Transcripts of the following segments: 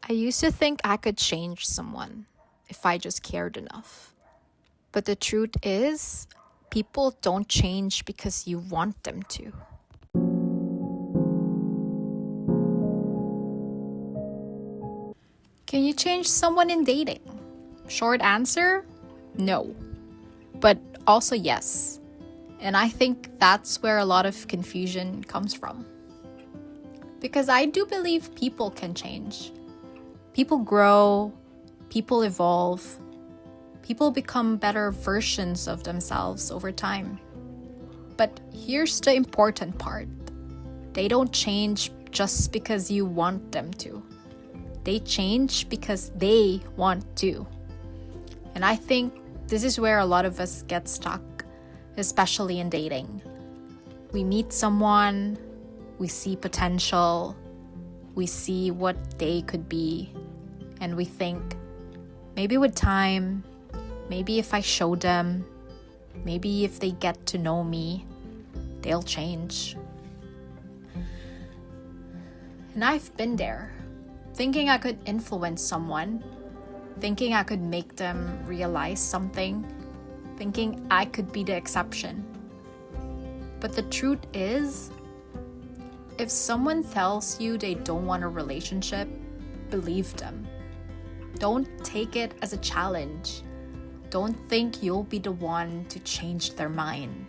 I used to think I could change someone if I just cared enough. But the truth is, people don't change because you want them to. Can you change someone in dating? Short answer, no. But also yes. And I think that's where a lot of confusion comes from. Because I do believe people can change. People grow, people evolve, people become better versions of themselves over time. But here's the important part. They don't change just because you want them to. They change because they want to. And I think this is where a lot of us get stuck, especially in dating. We meet someone, we see potential, we see what they could be, and we think, maybe with time, maybe if I show them, maybe if they get to know me, they'll change. And I've been there, thinking I could influence someone, thinking I could make them realize something, thinking I could be the exception. But the truth is, if someone tells you they don't want a relationship, believe them. Don't take it as a challenge. Don't think you'll be the one to change their mind.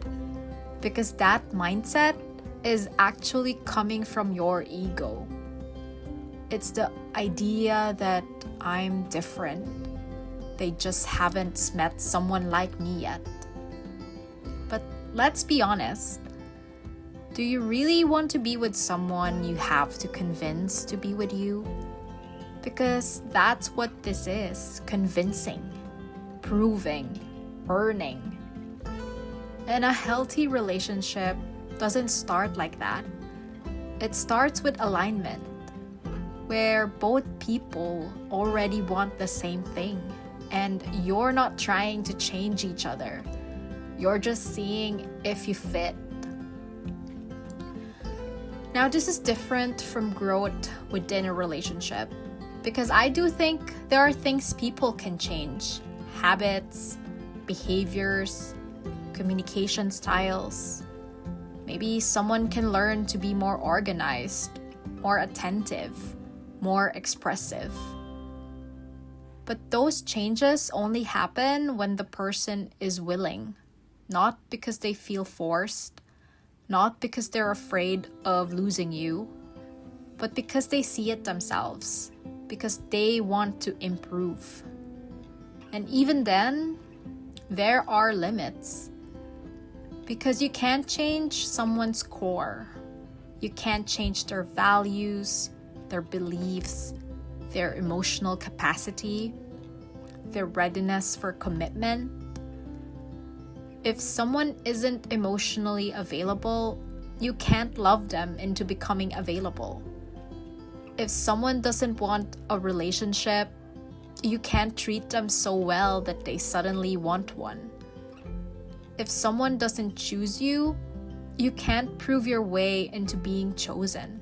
Because that mindset is actually coming from your ego. It's the idea that I'm different. They just haven't met someone like me yet. But let's be honest. Do you really want to be with someone you have to convince to be with you? Because that's what this is, convincing, proving, earning. And a healthy relationship doesn't start like that. It starts with alignment, where both people already want the same thing, and you're not trying to change each other. You're just seeing if you fit. Now, this is different from growth within a relationship, because I do think there are things people can change. Habits, behaviors, communication styles. Maybe someone can learn to be more organized, more attentive, more expressive. But those changes only happen when the person is willing, not because they feel forced, not because they're afraid of losing you, but because they see it themselves, because they want to improve. And even then, there are limits. Because you can't change someone's core. You can't change their values, their beliefs, their emotional capacity, their readiness for commitment. If someone isn't emotionally available, you can't love them into becoming available. If someone doesn't want a relationship, you can't treat them so well that they suddenly want one. If someone doesn't choose you, you can't prove your way into being chosen.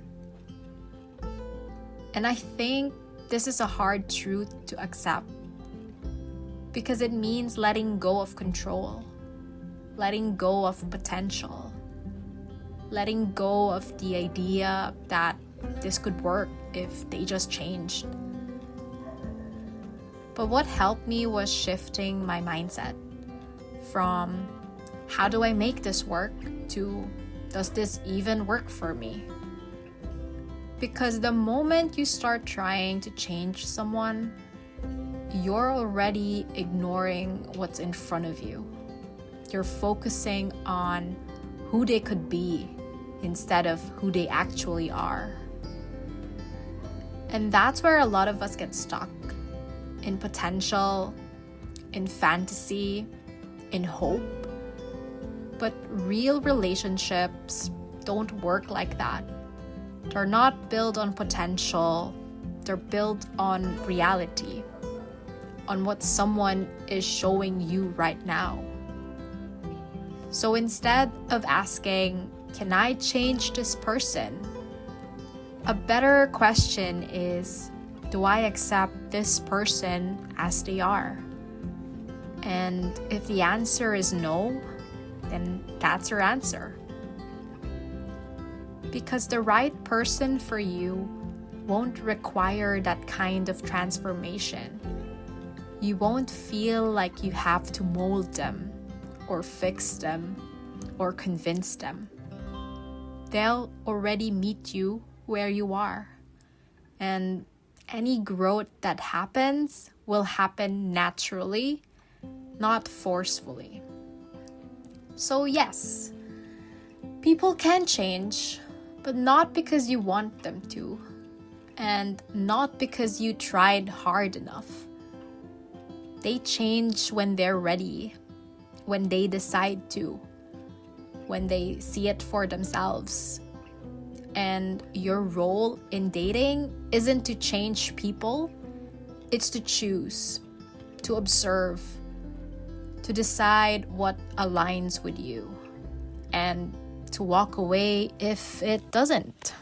And I think this is a hard truth to accept, because it means letting go of control, letting go of potential, letting go of the idea that this could work if they just changed. But what helped me was shifting my mindset from how do I make this work to does this even work for me? Because the moment you start trying to change someone, you're already ignoring what's in front of you. You're focusing on who they could be instead of who they actually are. And that's where a lot of us get stuck. In potential, in fantasy, in hope. But real relationships don't work like that. They're not built on potential, they're built on reality, on what someone is showing you right now. So instead of asking, can I change this person? A better question is, Do I accept this person as they are? And if the answer is no, then that's your answer. Because the right person for you won't require that kind of transformation. You won't feel like you have to mold them, or fix them, or convince them. They'll already meet you where you are. And any growth that happens will happen naturally, not forcefully. So yes, people can change, but not because you want them to, and not because you tried hard enough. They change when they're ready, when they decide to, when they see it for themselves. And your role in dating isn't to change people, it's to choose, to observe, to decide what aligns with you, and to walk away if it doesn't.